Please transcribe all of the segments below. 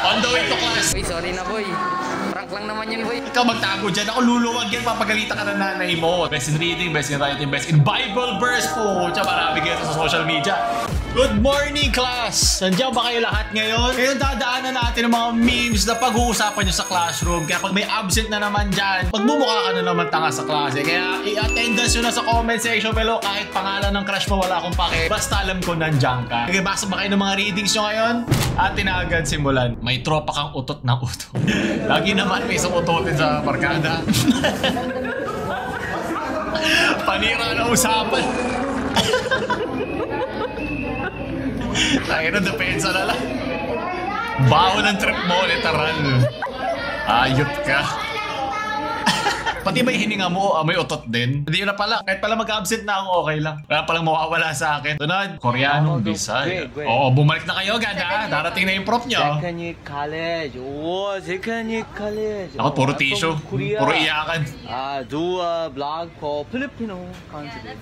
On the way to class. Uy, sorry na boy. Prank lang naman yun boy. Ikaw magtago dyan. Ako luluwag yan. Papagalitan ka ng nanay mo. Best in reading, best in writing, best in Bible verse po. Tsaka marami kayo sa social media. Good morning, class! Nandiyan ba kayo lahat ngayon? Ngayon dadaanan natin ang mga memes na pag-uusapan nyo sa classroom. Kaya pag may absent na naman dyan, pagmumukha ka na naman tanga sa klase. Kaya i-attendance nyo na sa comment section below. Kahit pangalan ng crush mo, wala akong pake. Basta alam ko nandiyan ka. Kaya basa ba kayo ng mga readings nyo ngayon? Atin na agad simulan. May tropa kang utot ng utot. Lagi naman may isang utotin sa barkada. Panira na usapan. Tayo na, depensa na lang. Baho ng trip mo, literal. Ayot ka. Pati ba yung hininga mo, may utot din? Hindi na pala. Kahit pala mag-absent na ako, okay lang. Wala palang mawawala sa akin. Sunod, Koreano, Bisaya. Oo, bumalik na kayo agad ha. Darating na yung prof nyo. Second year college. Oh, second year college. Ako, puro tissue. Puro iyakan. Do a vlog for Filipino country.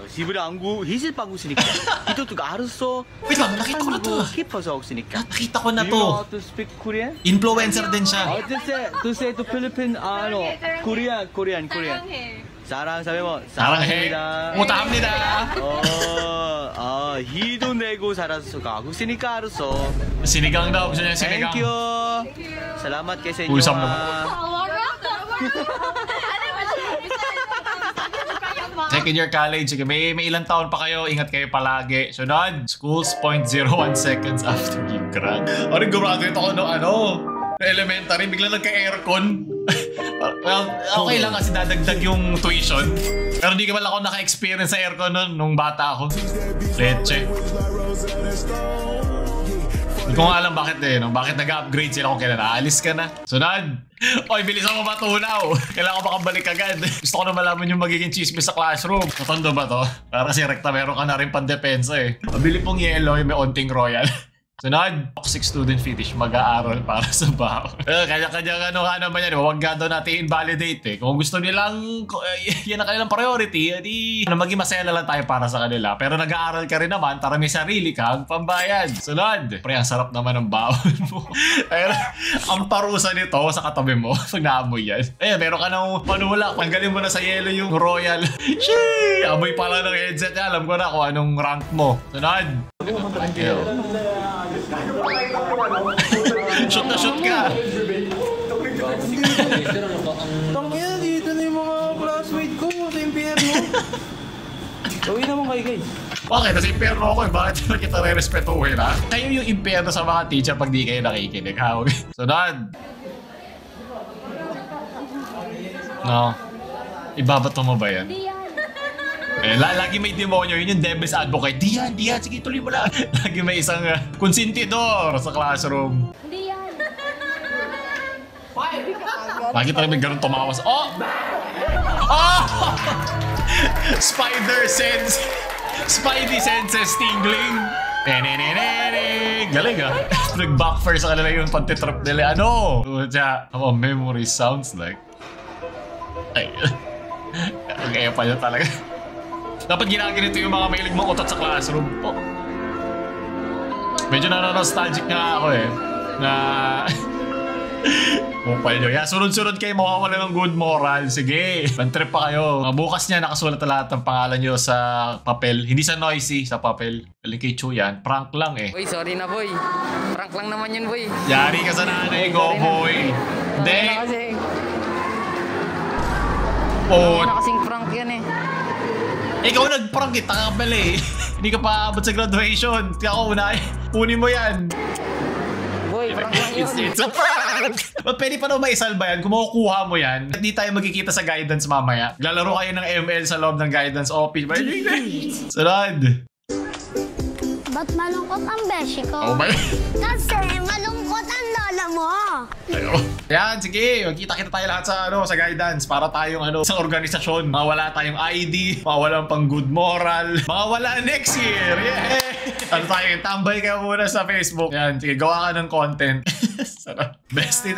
집을 안구 희실 빵구 쓰니까 이것도 알았어. Wait lang, nakita ko na to. 키퍼서 없으니까. Nakita ko na You know to. how to speak Korean? Influencer din siya. To say to Philippine no Korean. 사랑 사회모 사랑해. 못합니다. 희도 내고 살았어. 가고 쓰니까 알았어. Sinigang daw. Gusto niya sinigang. Thank you. Salamat kay sa inyo. Usap naman. Second year college. Sige, may ilang taon pa kayo. Ingat kayo palagi. Sunod, schools 0.01 seconds after you grad. Graduate ako no elementary. Bigla nagka-aircon. Well, okay lang kasi dadagdag yung tuition. Pero di ka pala ako naka-experience sa aircon nung bata ako. Leche. Hindi ko nga alam bakit bakit nag-upgrade sila kung kailan aalis ka na. Sunod! Oy, bilisan mo matunaw! Kailangan ko makabalik agad. Gusto ko na malaman yung magiging chismis sa classroom. Matondo ba to? Para kasi rekta meron ka na rin pandepensa eh. Mabili pong yellow, may onting royal. Sunod, toxic student fetish, mag-aaral para sa baon. Kanya-kanya nga naman yan. Huwag nga daw natin invalidate eh. Kung gusto nilang, yan ang kanilang priority, edi maging masaya na lang tayo para sa kanila. Pero nag-aaral ka rin naman para may sarili kang pambayad. Sunod, pre, ang sarap naman ng baon mo. Pero ang parusa nito sa katabi mo, pag naamoy yan. Meron ka ng panula, tanggalin mo na sa yellow yung royal. Sheesh! Amoy pala ng headset niya. Alam ko na kung anong rank mo. Sunod. Shoot na shoot ka! Tangina, dito na yung mga classmate ko sa impyerno. Gawin naman kayo guys. Bakit? Nasa impyerno ako eh. Bakit na kita re-respetuhin ha? Kayo yung impyerno sa mga teacher pag di kayo nakikinig ha? Sunod! No. Ibabato mo ba yan? Lagi may demonyo, yun yung devil's advocate. Di yan, sige tuloy mo lang. Lagi may isang konsentidor sa classroom. Hindi yan. Lagi talaga may ganun tumawas. Spidey senses tingling. Galing ah. Nag-backfire sa kanila yung pantitrap nila. Memory sounds like. Ay. Ang epa niya talaga. Dapat ginaganito yung mga mailig mong utot sa classroom. Medyo nostalgic nga ako eh. Na... Mupal nyo. Sunod-sunod kayo mawawala ng good moral. Sige. Bantrip pa kayo. Bukas niya nakasulat na lahat ng pangalan nyo sa papel. Hindi sa noisy, sa papel. Galing kay Chu yan. Prank lang eh. Uy, sorry na boy. Prank lang naman yun boy. Yari ka sa nanay ko, boy. Hindi. Wala kasing prank yan eh. Ikaw nag-prank kita ka pala eh. Hindi ka pa abot sa graduation. Kaya ako kunin mo yan. Boy, prank lang yun. It's a prank! Pwede pa daw maisalba yan kung makukuha mo yan. Hindi tayo magkikita sa guidance mamaya. Lalaro kayo ng ML sa loob ng guidance office. Sunod! Ba't malungkot ang beshi ko? Oh my... Kasi malungkot ang lola mo. Yan, sige. Magkita-kita tayo lahat sa guidance para tayong sa organisasyon. Mawala tayong ID, mawala pang good moral, mawala next year. Yeah! Tambay kayo muna sa Facebook. Yan, sige, gawa ka ng content. Best in...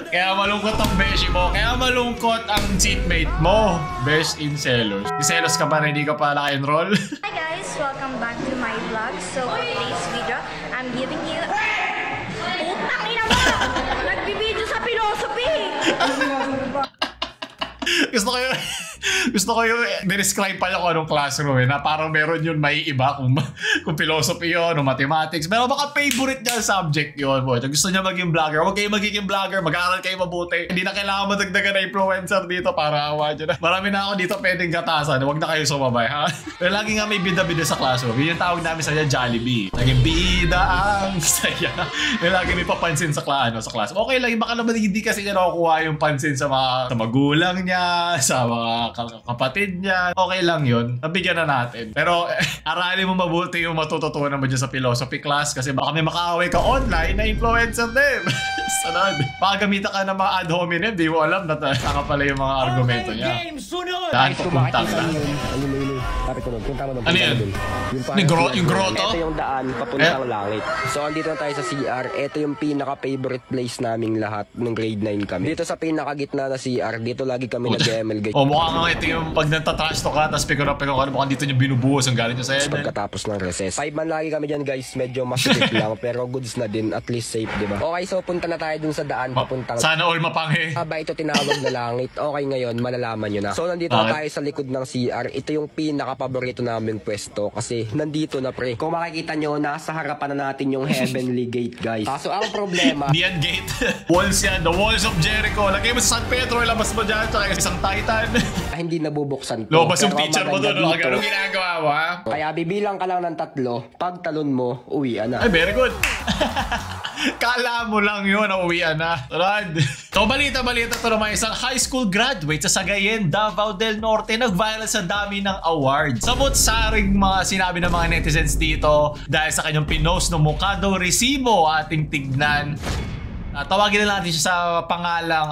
Kaya malungkot ang beshi mo. Kaya malungkot ang seatmate mo. Best in Selos. Selos ka pa na hindi ka pa naka-enroll? Hi guys, welcome back to my vlog. So for today's video, I'm giving you Nagbibideo sa philosophy! Gusto ko yung describe pa yung anong classroom na parang meron yun may iba kung philosophy yun o mathematics. Pero baka favorite niya subject yun. Gusto niya maging vlogger. Huwag kayo magiging vlogger. Mag-aaral kayo mabuti. Hindi na kailangan madagdagan na influencer dito para awa dyan. Marami na ako dito pwedeng gatasan. Huwag na kayo sumabay, ha? Pero lagi nga may bida-bida sa classroom. Yun yung tawag namin sa Jollibee. Laging bida ang saya. Yung lagi may papansin sa classroom. Okay lang. Baka naman hindi kasi niya nakukuha yung pansin sa magulang niya, sa mga kapatid niya. Okay lang yun. Nabigyan na natin. Pero aralin mo mabuti yung matututunan mo dyan sa philosophy class kasi baka may makaaway ka online na influencer din. Sanad. Baka gamitan ka ng mga ad hominem, di mo alam na saka pala yung mga argumento niya. Dahil pupunta ka. Ano yan? Yung grotto? Ito yung daan papuntang langit. So andito na tayo sa CR. Ito yung pinaka-favorite place naming lahat nung grade 9 kami. Dito sa pinakagitna na CR, dito lagi kami nag-ML guys. O mukha nga ito yung pag nagtatrash to ka, tapos pick up ka, mukhang dito nyo binubuhos ang galing nyo sa edad. Pagkatapos ng recess. 5 man lagi kami dyan guys, medyo mas safe lang, pero goods na din, at least safe, di ba? Okay, so punta na tayo dun sa daan, papuntang... Sana all mapanghe. Haba ito tinawag na langit. Okay, ngayon, malalaman nyo na. So nandito na tayo sa likod ng CR. Ito yung pinaka-paborito naming pwesto kasi nandito na pre. Kung makikita nyo, nasa harapan na natin yung Heavenly Gate guys. So ang problema... Di yan gate. Walls yan, the walls of Jericho. Lagay mo sa San Pedro, ilabas mo dyan, tsaka isang Titan. Hindi nabubuksan to. Lobas yung Pero teacher mo doon, anong ginagawa mo, ha? Kaya bibilang ka lang ng 3, pag talon mo, uwian na. Ay, very good. Kala mo lang yun, nauwian na. Rod. So, balita to naman isang high school graduate sa Sagayen, Davao del Norte, nag-viral sa dami ng awards. Sabot saring mga sinabi ng mga netizens dito dahil sa kanyang pinost ng mukha daw resibo ating tignan. Tawagin na natin siya sa pangalang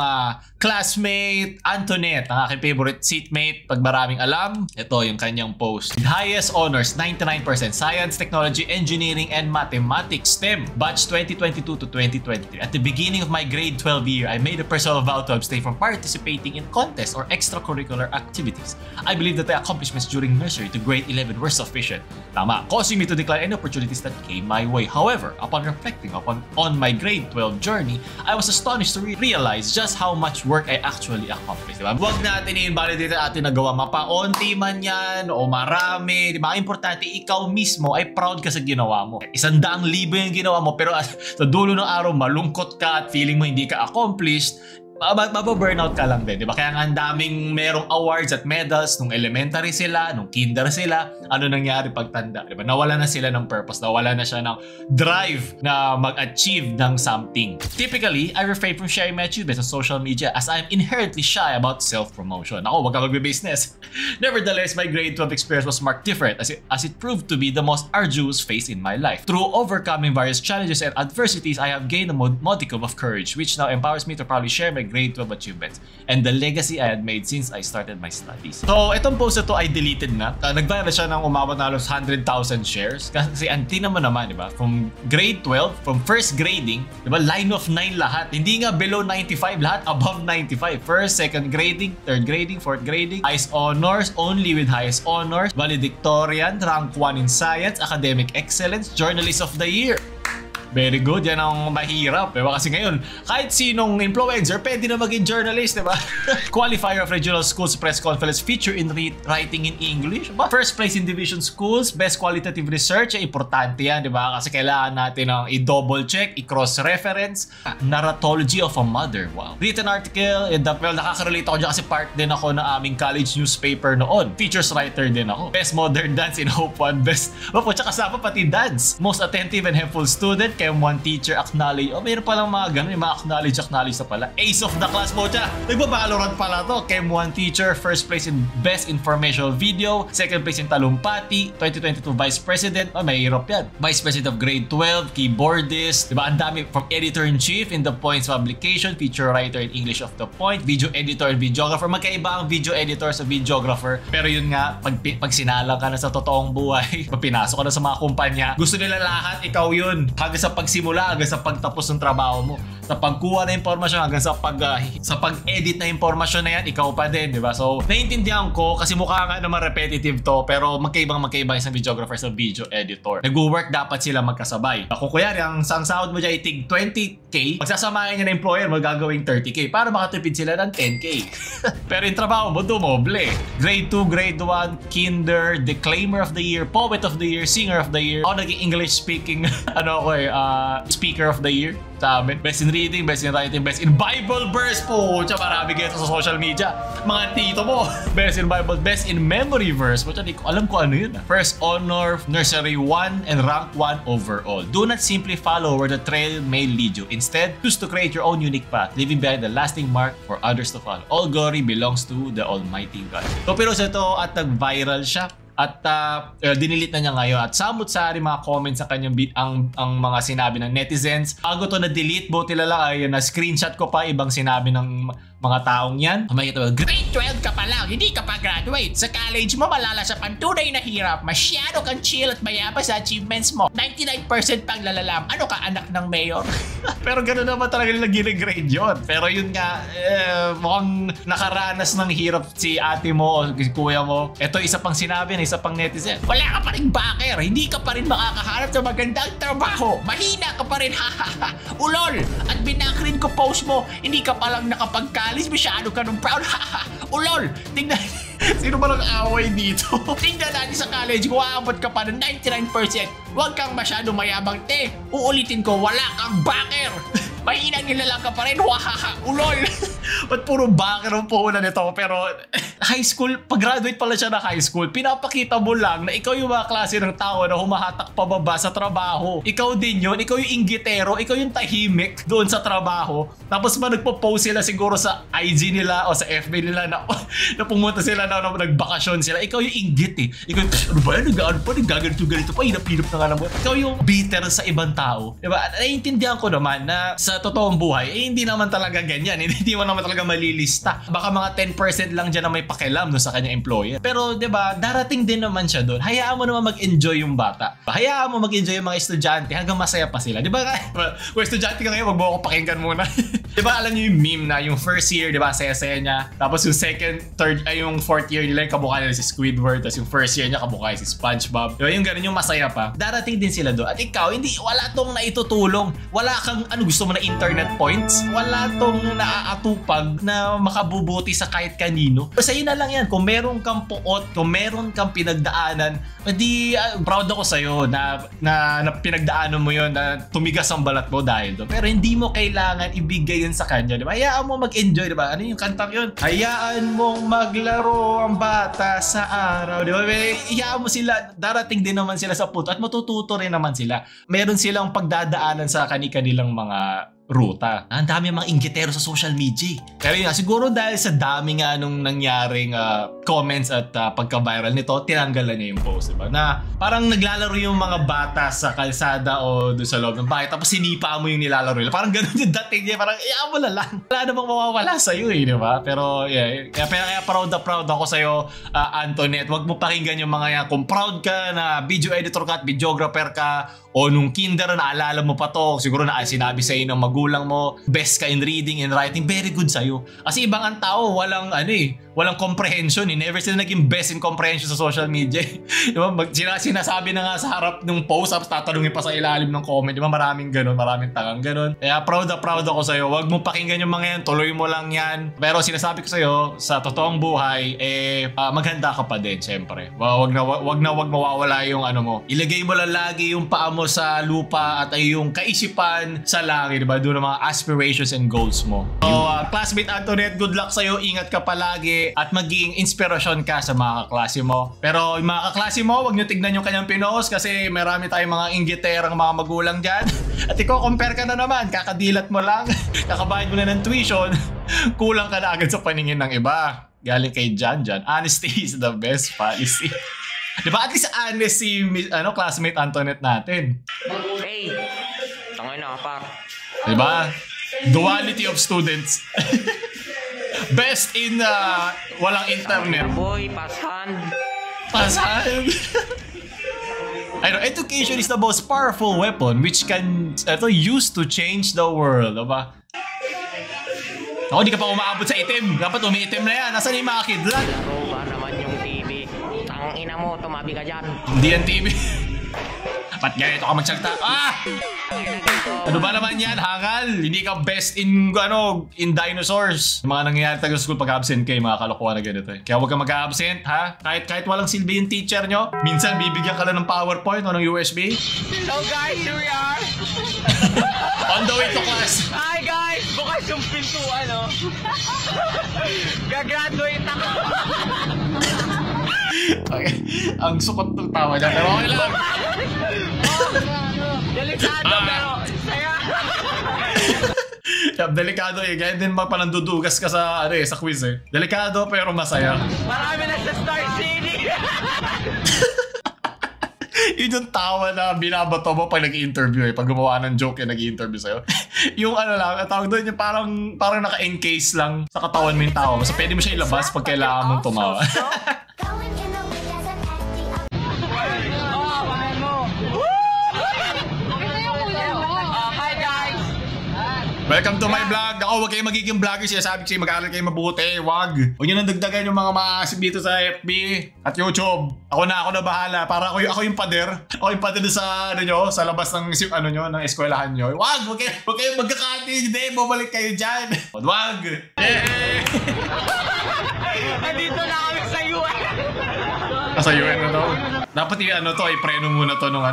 classmate Antoinette, ang aking favorite seatmate pag maraming alam. Ito yung kanyang post. Highest honors, 99%. Science, Technology, Engineering, and Mathematics, STEM. Batch 2022 to 2023. At the beginning of my grade 12 year, I made a personal vow to abstain from participating in contests or extracurricular activities. I believe that the accomplishments during nursery to grade 11 were sufficient. Tama, causing me to decline any opportunities that came my way. However, upon reflecting on my grade 12 journey, I was astonished to realize just how much work I actually accomplished. Diba? Huwag natin i-invalidate atin nagawa. Mapaunti man yan o marami. Diba? Importante, ikaw mismo ay proud ka sa ginawa mo. 100,000 yung ginawa mo pero sa dulo ng araw malungkot ka at feeling mo hindi ka accomplished, mababurnout ka lang din, di ba? Kaya nga ang daming merong awards at medals nung elementary sila, nung kinder sila. Ano nangyari pagtanda, di ba? Nawala na sila ng purpose, nawala na siya ng drive na mag-achieve ng something. Typically, I refrain from sharing my achievements on social media as I'm inherently shy about self-promotion. Ako, wag ka magbe-business. Nevertheless, my grade 12 experience was marked different as it proved to be the most arduous phase in my life. Through overcoming various challenges and adversities, I have gained a modicum of courage, which now empowers me to proudly share my grade 12 achievements and the legacy I had made since I started my studies. So, itong post na to ay deleted na. Nag-viral siya ng umabot na halos 100,000 shares. Kasi tingnan mo naman, di ba? From grade 12, from first grading, di ba? Line of 9 lahat. Hindi nga below 95, lahat above 95. First, second grading, third grading, fourth grading, highest honors, only with highest honors, valedictorian, rank 1 in science, academic excellence, journalist of the year. Very good. Yan ang mahirap. Diba? Kasi ngayon, kahit sinong influencer, pwede na maging journalist, diba? Qualifier of regional schools press conference feature in writing in English. Diba? First place in division schools, best qualitative research. Importante yan, diba? Kasi kailangan natin ang i-double check, i-cross-reference. Narratology of a mother. Wow. Written article, well, nakaka-relate ako dyan kasi part din ako ng aming college newspaper noon. Features writer din ako. Best modern dance in Hope One. Best, tsaka kasama pati dance. Most attentive and helpful student. KM1 teacher acknowledge. Meron palang mga ganun, yung mga acknowledge na pala. Ace of the class mo dyan. Nagbabalorant pala to. KM1 teacher, first place in best informational video, second place in talumpati, 2022 vice president. Mahirap yan. Vice president of grade 12, keyboardist. Diba? Ang dami from editor-in-chief in the Points publication, feature writer in English of the Point, video editor and videographer. Magkaiba ang video editor sa videographer. Pero yun nga, pag sinalang ka na sa totoong buhay, pag pinasok ka na sa mga kumpanya, gusto nila lahat, ikaw yun. Hanggang sa sa pagsimula hanggang sa pagtapos ng trabaho mo. Sa pagkuha ng impormasyon hanggang sa pag-edit na impormasyon na yan, ikaw pa din, di ba? So, naiintindihan ko kasi mukha nga naman repetitive to, pero magkaibang isang videographer sa video editor. Nag-work dapat sila magkasabay. Kung kuyari, ang sahod mo dyan itig 20k, magsasamahin niya na employer mo gagawing 30k para makatipid sila ng 10k. Pero yung trabaho mo, dumoble. Grade 2, grade 1, kinder, declaimer of the year, poet of the year, singer of the year. Ako naging English speaking, speaker of the year sa amin. Best in reading, best in writing, best in Bible verse po. Tsaka marami ganito sa social media. Mga tito mo. Best in Bible, best in memory verse. But hindi ko alam ko ano yun. First honor, nursery 1, and rank 1 overall. Do not simply follow where the trail may lead you. Instead, choose to create your own unique path, leaving behind the lasting mark for others to follow. All glory belongs to the Almighty God. So, pero sa ito at nag-viral siya. At dinilit na niya ngayon. At samot-sari mga comments sa kanyang ang mga sinabi ng netizens. Bago to na-delete, buti lang ay na-screenshot ko pa ibang sinabi ng mga taong yan. Makikita mo, grade 12 ka pa lang, hindi ka pa graduate. Sa college mo, malalas sa pantunay na hirap. Masyado kang chill at mayabas sa achievements mo. 99% pang lalalam. Ano ka, anak ng mayor? Pero gano'n naman talaga nila gine-grade yun. Pero yun nga, mukhang nakaranas ng hirap si ate mo o si kuya mo. Ito isa pang sinabi na isa pang netizen. Wala ka pa rin backer. Hindi ka pa rin makakahanap ng magandang trabaho. Mahina ka pa rin. Ulol! At binakrin ko post mo. Hindi ka palang nakapagkalis. Masyado ka nung proud. Ulol! Tingnan. Sino ba nag-away dito? Tingnan natin sa college. Kung aabot ka pa ng 99%. Huwag kang masyado mayabang. Uulitin ko. Wala kang backer. Mahinang nilalang ka pa rin. Wahaha. Ulol! Ba't puro backer ang puhunan nito? Pero high school, pag-graduate pala siya na high school, pinapakita mo lang na ikaw yung mga klase ng tao na humahatak pababa sa trabaho. Ikaw din yun. Ikaw yung inggitero. Ikaw yung tahimik doon sa trabaho. Tapos ba nagpo-post sila siguro sa IG nila o sa FB nila na pumunta sila na nagbakasyon sila. Ikaw yung inggit eh. Ikaw yung, ano ba yan? Nagaganito pa. Hinap-hinap na nga lang mo. Ikaw yung bitter sa ibang tao. Diba? Naiintindihan ko naman na sa totoong buhay, hindi naman talaga ganyan. Hindi mo naman talaga malilista. Baka mga 10% lang dyan na may pakialam no, sa kanyang employer. Pero 'di ba, darating din naman siya doon. Hayaan mo naman mag-enjoy yung bata. Hayaan mo mag-enjoy yung mga estudyante hanggang masaya pa sila. 'Di ba? Kung estudyante ka ngayon, wag mo ako pakinggan muna. 'Di ba, alam niyo yung meme na yung first year, 'di ba, saya-saya niya. Tapos yung second, third, yung fourth year nila yung kamukha nila si Squidward, tapos yung first year niya kamukha si SpongeBob. 'Di ba? Yung ganun yung masaya pa. Darating din sila doon. At ikaw, wala tong naitutulong. Wala kang gusto mo na internet points. Wala tong naaatupag na makabubuti sa kahit kanino. Sa'yo na lang yan. Kung meron kang puot, kung meron kang pinagdaanan, edi proud ako sa'yo na pinagdaanan mo yon, na tumigas ang balat mo dahil doon. Pero hindi mo kailangan ibigay yun sa kanya. Diba? Hayaan mo mag-enjoy. Diba? Ano yung kantang yun? Hayaan mong maglaro ang bata sa araw. Diba? Hayaan mo sila. Darating din naman sila sa punto at matututo rin naman sila. Meron silang pagdadaanan sa kanilang mga ruta. Ang dami mga inggitero sa social media. Pero yun nga, siguro dahil sa dami nga nung nangyaring comments at pagka-viral nito, tinanggalan niya yung post, diba? Na parang naglalaro yung mga bata sa kalsada o doon sa loob ng bahay, tapos sinipa mo yung nilalaro nila. Parang ganun yung dating niya. Parang, mo na lang. Wala namang mawawala sa'yo eh, diba? Pero, yeah. Kaya proud ako sa'yo, Antoinette. Huwag mo pakinggan yung mga yan. Kung proud ka na video editor ka at videographer ka, o nung kinder, naalala mo pa to, siguro na sinabi sa'yo ng magulang mo, best ka in reading and writing, very good sa'yo. Kasi ibang ang tao, walang comprehension. Never sila naging best in comprehension sa social media. Diba? Sinasabi na nga sa harap ng post, tapos tatanungin pa sa ilalim ng comment. Diba? Maraming ganun, maraming tangang ganun. Kaya proud ako sa'yo. Huwag mo pakinggan yung mga yan, tuloy mo lang yan. Pero sinasabi ko sa'yo, sa totoong buhay, maghanda ka pa din, syempre. Wag na mawawala yung mo. Ilagay mo lang lagi yung paa mo sa lupa at ay yung kaisipan sa langit, diba? Doon ang mga aspirations and goals mo. So, classmate Antoinette, good luck sa'yo. Ingat ka palagi at maging inspirasyon ka sa mga kaklase mo. Pero yung mga kaklase mo, huwag nyo tignan yung kanyang pinost kasi marami tayong mga inggiterang mga magulang dyan. At ikaw, compare ka na naman. Kakadilat mo lang. Kakabayad mo na ng tuition. Kulang ka na agad sa paningin ng iba. Galing kay Jan. Honesty is the best policy. Diba? At least honest si classmate Antoinette natin. Hey! Tangay na, par. Diba? Duality of students. Best in walang internet. Boy, pass hand. Pass hand. I know, education is the most powerful weapon which can used to change the world. Diba? Ako, di ka pa umaabot sa itim. Dapat umiitim na yan. Nasaan yung mga kidlat? Laro ba naman yung TV? Tangina mo, tumabi ka dyan. Hindi yan TV. Ba't ganito ka magsalita? Ah! Ano ba naman yan, hangal? Hindi ka best in dinosaurs. Mga nangyayari tayo sa school pag absent kayo, mga kalokohan na ganito eh. Kaya huwag kang mag-absent, ha? Kahit walang silbi yung teacher nyo. Minsan, bibigyan ka lang ng PowerPoint o ng USB. Hello guys, here we are! On the way to class. Hi guys! Bukas yung pintuan, oh. Gagraduate ako. Okay. Ang sukot ng tawa niya, pero okay lang. Delikado pero saya. Delikado eh. Kaya din palandudugas ka sa, sa quiz eh. Delikado pero masaya. Marami na sa Star City. Yun yung tawa na binabato mo pag nag-interview eh. Pag gumawa ng joke yung nag-interview sa'yo. Yung lang, tawag doon yung parang naka-encase lang sa katawan mo yung tawa. Basta pwede mo siya ilabas pag kailangan mong tumawa. Welcome to my vlog. Ako, huwag kayong magiging vlogger. Sinasabi ko sa'yo, mag-aaral kayo mabuti. Huwag nyo nang dagdagan yung mga maasip dito sa FB at YouTube. Ako na bahala. Para ako yung pader. Ako yung pader sa, sa labas ng, ng eskwelahan nyo. Huwag kayong magkakati. Hindi, bumalik kayo dyan. Huwag. Yeah! Andito na kami sa UN. Sa UN na to. Dapat i-preno muna to nung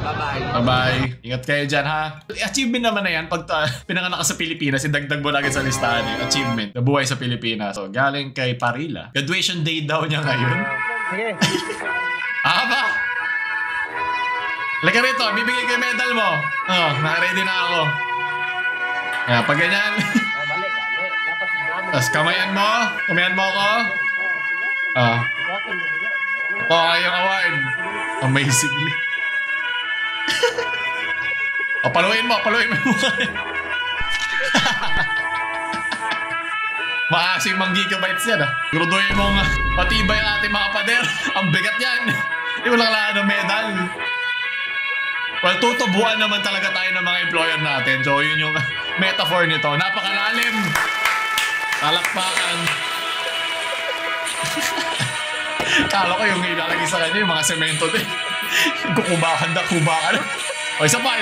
Bye-bye. Bye-bye. Ingat kayo dyan, ha? Achievement naman na yan. Pag pinanganak ka sa Pilipinas, idagdag mo agad sa listahan eh. Achievement. Nabuhay sa Pilipinas. So, galing kay Parila. Graduation day daw niya ngayon. Sige. Ba? Laka rito, bibigay ko yung medal mo. Naka-ready na ako. Yan, pag ganyan. Tapos kamayan mo ako. Ito yung award. Amazingly. Paluin mo yung mukha. Makasing mga gigabytes yan Gruduhin mo nga. Patibay ang ating mga pader. Ang bigat yan. Hindi mo lang kailangan ng medal. Well, tutubuan naman talaga tayo ng mga employer natin. So, yun yung metaphor nito. Napakalalim. Talakpakan. Kala ko yung ilalagay sa kanya yung mga semento din. Kukubakan. O, isa pa.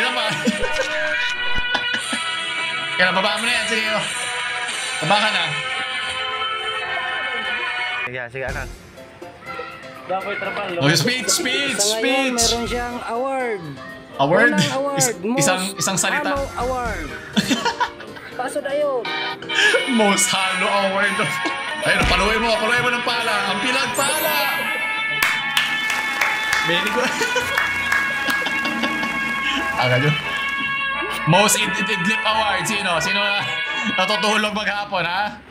Kaya nababa mo na yan. Sige, baba ka na. Sige, anak. Okay, speech. Meron siyang award. Award? Unang award. Isang salita. Halo award. Kaso na yun. Most halo award. Ayun, paluin mo ng pala. Ang pinagpala. Very good. Agad yun. Most idlip award. Sino natutulog maghapon, ha?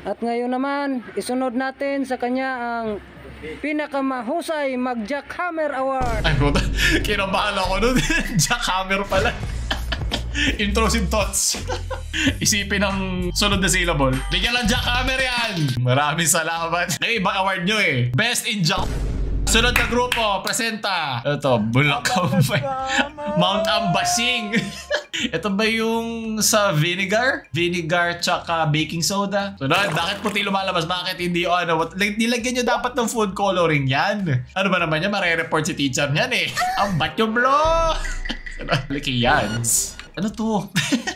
At ngayon naman, isunod natin sa kanya ang pinakamahusay mag-Jackhammer Award. Ay, puta. Kinabahan ako nun. Jackhammer pala. Intrusive thoughts. Isipin ang sunod na syllable. Bigyan lang Jackhammer yan. Maraming salamat. Ay, ibang award nyo eh. Best in Jack. Sunod na grupo, presenta. Ito, Bulacan. Mount Ambasing. Ito ba yung sa vinegar? Vinegar tsaka baking soda. Sunod, bakit puti lumalabas? Bakit hindi nilagyan nyo dapat ng food coloring yan? Ano ba naman yan? Mare-report si teacher niyan eh. Ang ba't yung blo? Liki yans. Ano to?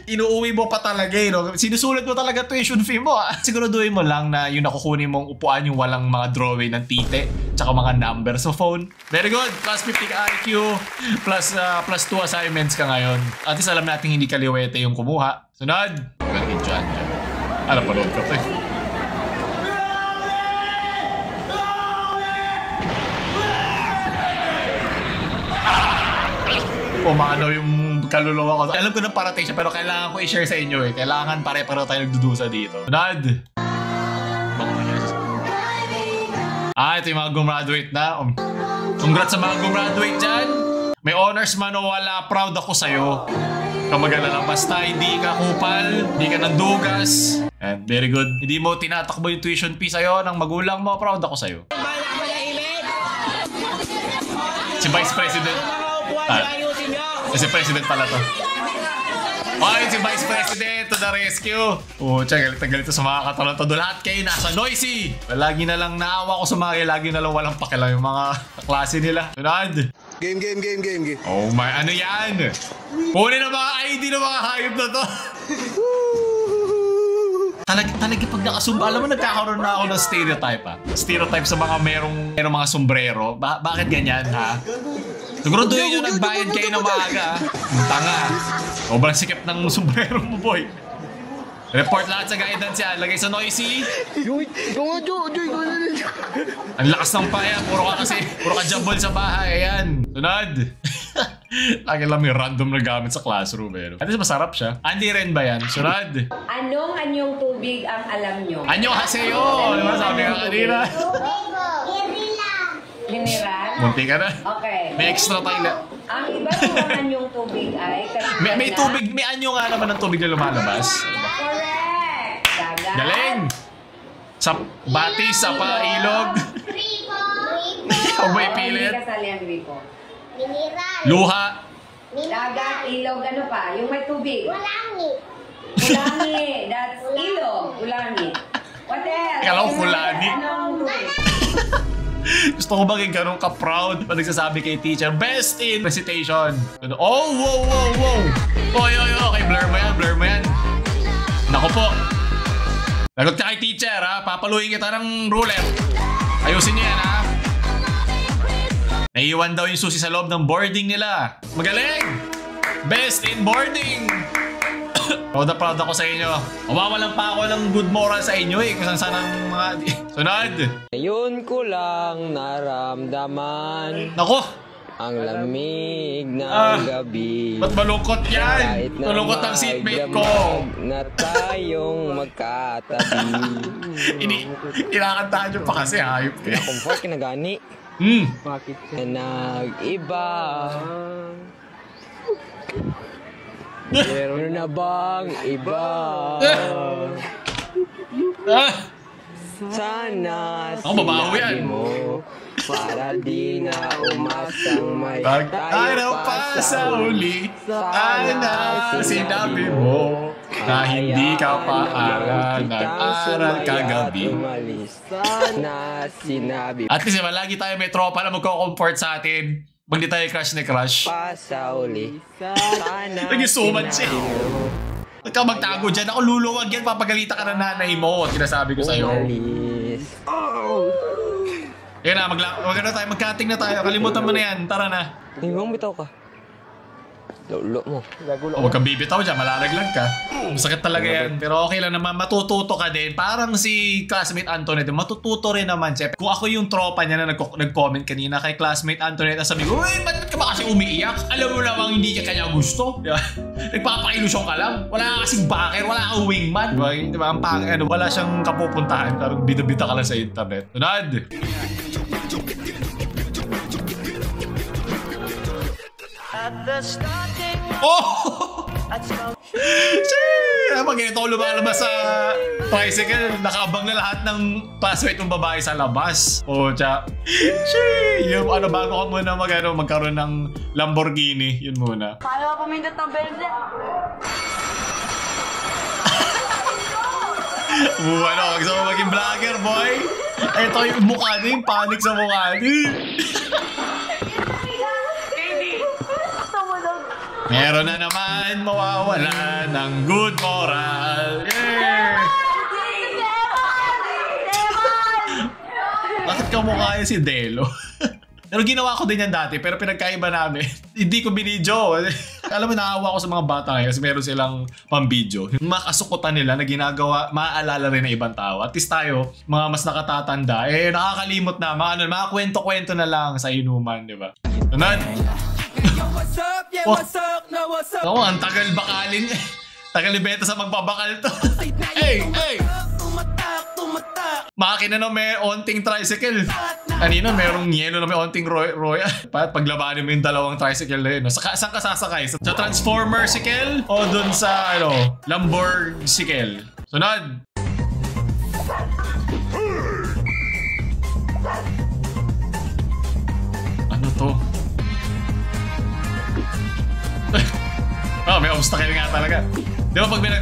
Inuuwi mo pa talaga eh, no? Sinusulat mo talaga tuition fee mo, Siguraduhin mo lang na yung nakukunin mong upuan yung walang mga drawing ng tite tsaka mga number sa phone. Very good! Plus 50 ka IQ, plus 2 assignments ka ngayon. At least alam natin hindi kaliwete yung kumuha. Sunod! Galing dyan. Alam pa load ka to eh. Umano yung kaluluwa ko. Alam ko na parating siya pero kailangan ko i-share sa inyo eh. Kailangan pare-pareho tayo nagdudusa dito. Sunod! Ito yung mga gumraduate na. Congrats sa mga gumraduate dyan. May honors man o wala, proud ako sa'yo. Kamag-alala, basta hindi ka kupal, hindi ka nandugas. And very good. Hindi mo tinatakbo yung tuition fee sa'yo ng magulang mo, proud ako sa'yo. Si Vice President. Si President pala to. Ay, si Vice President to the rescue. Galit na galit sa mga katalantado. Lahat kayo nasa noisy. Lagi na lang naawa ko sa mga lagi na lang walang pakialam yung mga klase nila. Sunod. Game. Oh my, ano yan? Kunin ang mga ID ng mga hayop na to. Talaga pag nakasumba, alam mo nagkakaroon na ako ng stereotype Stereotype sa mga merong mga sombrero. Bakit ganyan ha? Siguro doon yung nagbayad kayo ng maaga. Tanga. Sobrang sikip ng sombrero mo, boy. Report lahat sa guidance yan. Lagay sa noisy. Ang lakas ng paya. Puro ka jumble sa bahay. Ayan. Sunod. Lagi lang may random na gamit sa classroom. At least masarap siya. Andy rin ba yan? Sunod. Anong anyong tubig ang alam nyo? Anyo haseyo. Diba sabi ka kanina? Mineral? Munti ka na. Okay. May extra toilet. Ang iba naman anyong tubig ay... May tubig. May anyo nga naman ng tubig na lumalabas. Correct! Dagat. Galing! Sa bati, sapa, ilog. Ikaw ba ipilit? Hindi kasali ang gripo. Mineral. Luha. Dagat, ilog, ano pa? Yung may tubig. Ulangi. Ulangi. That's ilog. Ulangi. What else? Kala ko kulani. Anong tubig? Gusto ko maging ganun ka-proud pag nagsasabi kay teacher, best in recitation. Oh, wow. Oy, okay, blur mo yan. Naku po. Lagot ka kay teacher, ha? Papaluin kita ng ruler. Ayusin niyo yan, ha? Naiiwan daw yung susi sa loob ng boarding nila. Magaling! Best in boarding! Proud ako sa inyo. Mawawalan pa ako ng good moral sa inyo kung saan ang mga... Sunod! Ngayon ko lang naramdaman Naku! ang lamig ng gabi. Ba't malungkot yan? Kahit na Malungkot ang seatmate ko. na tayong magkatabi. Inakantahan nyo pa kasi, hayop kayo. Comfort kinagani. Bakit? Na nag-iba. Meron na bang iba? Sana Ako, babaho yan. mo para di na umasang may Tayo pa sa uli. Sana sinabi mo na hindi ka paaral nag-aral kagabi. Sana sinabi At least lagi tayo may tropa na magko-comfort sa atin. Pag di tayo crush ni crush. pa sa uli. Sana Nag-isuman siya. Huwag ka magtago dyan. Ako luluwag yan. Papagalitan ka ng nanay mo. Sinasabi ko sa'yo. umalis. Yan na, magkating na tayo. Kalimutan mo na yan. Tara na. Tingnan bitaw ka. Lolo mo. Huwag kang bibitaw dyan. Malalaglag ka. Masakit talaga yan. Pero okay lang naman. Matututo ka din. Parang si classmate Antoinette. Matututo rin naman siya. Kung ako yung tropa niya na nag-comment kanina kay classmate Antoinette, sabi ko, uy, ba't ka ba kasi umiiyak? Alam mo namang hindi ka kanya gusto. Diba? Nagpapailusyon ka lang. Wala ka kasing backer. Wala kang wingman. Diba? Ang wala siyang kapupuntahan. Parang bida-bida ka lang sa internet. Tunad! Oh! Pag ganito ako lumalabas sa tricycle, nakaabang na lahat ng classmate ng babae sa labas. Tsa. Yung bago ka muna magkaroon ng Lamborghini, yun muna. Kaya ko pumindot ng belde. Gusto mo maging vlogger, boy? Ito yung mukha niya, yung panic sa mukha niya. Meron na naman mawawala ng good moral. Yeah! Bakit ka mukha si Delo? Pero ginawa ko din yan dati, pero pinagkaiba namin. Hindi ko binidyo. Alam mo, naawa ko sa mga bata ngayon kasi meron silang pambidyo. Yung mga kasukutan nila na ginagawa, maaalala rin ng ibang tao. At least tayo, mga mas nakatatanda, nakakalimot na. Mga kwento-kwento na lang sa inuman, di ba? Tunad! What's up? Oo, ang tagal bakalin. Tagal ibenta sa magbabakal to. Hey! Makina na may onting tricycle. Kanina merong yelo na may onting royal. Paglabanin mo yung dalawang tricycle na yun. Saan ka sasakay? Sa Transformer cycle? O dun sa Lamborghini cycle? Sunod! obstacle nga talaga. Di ba pag may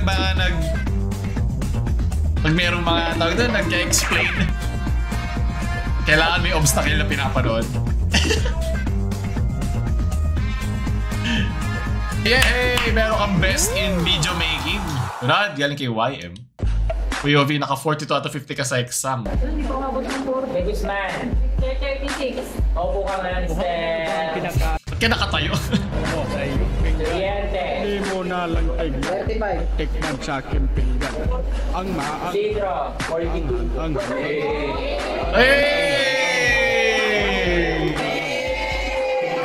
pag mayroong mga tawag doon, nag-explain, kailangan may obstacle na pinapanood. Yay! Meron kang best in video making. Tunad, galing kay YM. Kuya Ovi, naka 42 out of 50 ka sa exam. Hindi ko mabot ng 4. Begis man. 36. Opo ka man, Sir. Ba't ka nakatayo? Cliente. Hindi mo na lang tikman sa akin pinggan. Ang maang. Litro. 42. Ang Hey!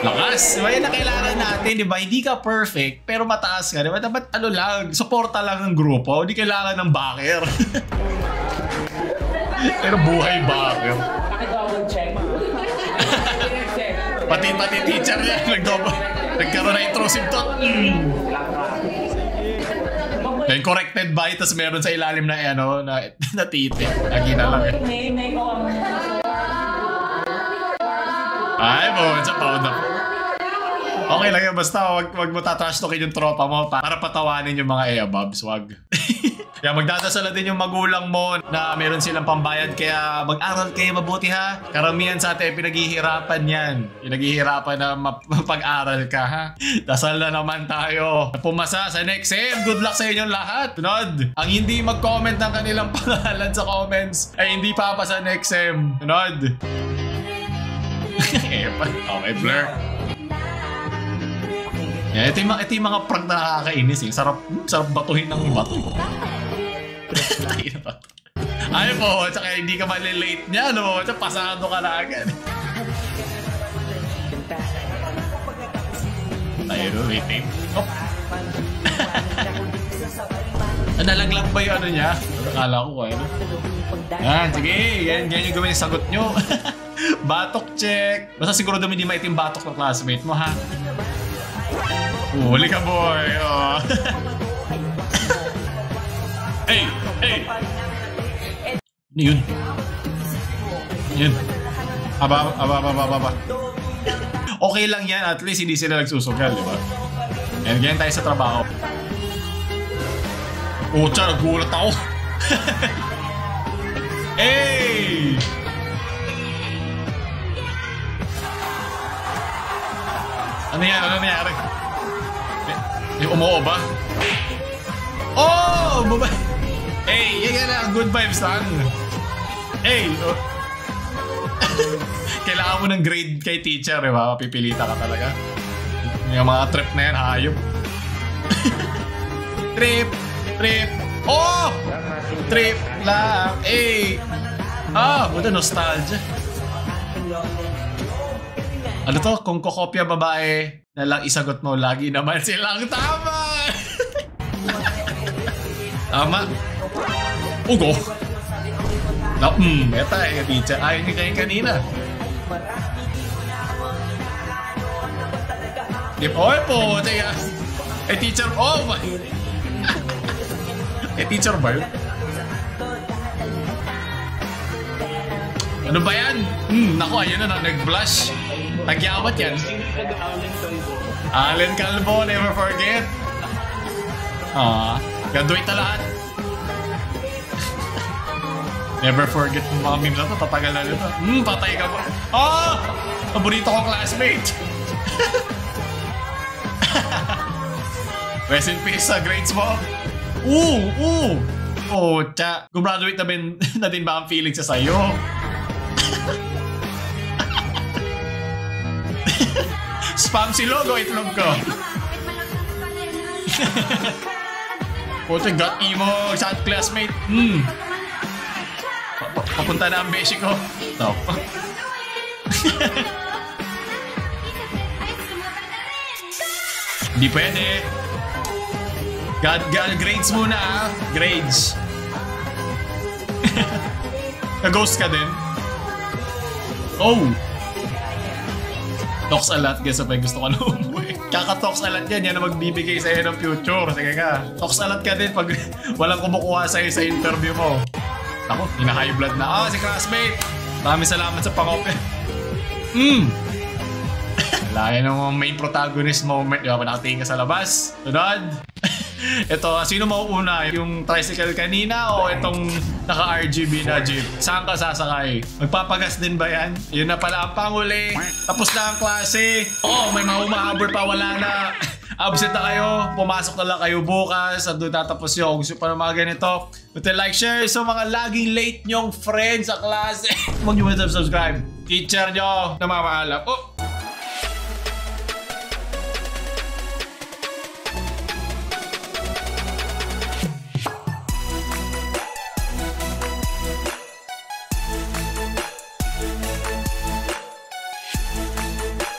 Lakas! Diba yan na kailangan natin, di ba? Hindi ka perfect, pero mataas ka. Diba? Dapat ano lang, suporta lang ng grupo. Hindi kailangan ng backer. Pero buhay backer. Paki-double check. Pati teacher niya, nagkaroon na intrusive thought. Then corrected by, tas meron sa ilalim na ano, na titi. Lagi na lang eh. Ay, sa proud na po. Okay lang yan, basta wag mo tatrash talkin yung tropa mo para patawanin yung mga abobs, wag. Kaya magdadasal din yung magulang mo na meron silang pambayad, kaya mag-aral kayo mabuti ha. Karamihan sa atin pinaghihirapan yan. Pinaghihirapan na mapag-aral ka ha. Dasal na naman tayo. Pumasa sa next sem. Good luck sa inyong lahat. Tunod, ang hindi mag-comment ng kanilang pangalan sa comments ay hindi papasa next sem. Tunod. Okay, Blur. Yeah, ito yung mga prank na nakakainis eh. Sarap batuhin ng bato. Ay po, tsaka hindi ka malilate niya, no? Tsaka pasado ka na agad. Tayo, waiting. Oh. Nalaglag ba yung ano niya? Akala ko ano. Yan, sige. Yan yung gawin yung sagot nyo. Batok check. Basta siguro dumi hindi maitim batok ng classmate mo, ha? Huli ka, boy. Oh. Hey! Ano yun? Yun. Aba. Okay lang yan. At least hindi sila nagsusugal, di ba? And ganyan tayo sa trabaho. Pucha, nagulat ako. Hey! Ano yan? Ano nangyari? Yung umuo ba? Oh! Baba! Hey! Yan na! Good vibes lang! Hey! Oh. Kailangan mo ng grade kay teacher, di ba? Pipilita ka talaga. Yung mga trip na yan, hayop. Trip! Oh! Trip lang! Hey! Buta nostalgia. Ano to? Kung kokopya babae na lang isagot mo, lagi naman silang tama! Tama. Ugo. Eta eh, teacher. Ayaw niyo kayo kanina. Oy po, teka. Eh, teacher, oh my. Eh, teacher ba yun? Ano ba yan? Naku, ayun na, nag-blush. Nagyawat yan. Allen Calvo, never forget. Graduate na lahat. Never forget yung mga memes na to. Tatagal na nito. Patay ka ba? Paborito kong classmate. Rest in peace sa grades mo. Tsa. Gumraduate na din ba ang feeling sa sayo? Spam si logo, itlog ko. Puto, got emo, sad classmate. Papunta na ang beshi ko. No. Hindi pwede. Grades muna, ah. Grades. Nag-ghost ka din? Oh! Talks a lot, guys. Sabay gusto ko na umuwi. Kaka-talks a lot yan. Yan ang magbibigay sa'yo ng future. Sige ka. Talks a lot ka din pag walang kumukuha sa'yo sa interview mo. Ako, hina-high blood na. Si classmate. Maraming salamat sa pang-open. Wala yan ang main protagonist moment. Di ba? Nakatingin ka sa labas. Tunod. Ito, sino mauuna? Yung tricycle kanina o itong naka-RGB na jeep? Saan ka sasakay? Magpapagas din ba yan? Yun na pala ang panghuli. Tapos na ang klase. Oo, may mga umahabol pa, wala na. Absent na kayo, pumasok na lang kayo bukas at doon tatapos yun. Kung gusto pa ng mga ganito, like, share sa mga laging late nyong friends sa klase. Huwag nyo subscribe. Teacher nyo, namamaalap. Oh!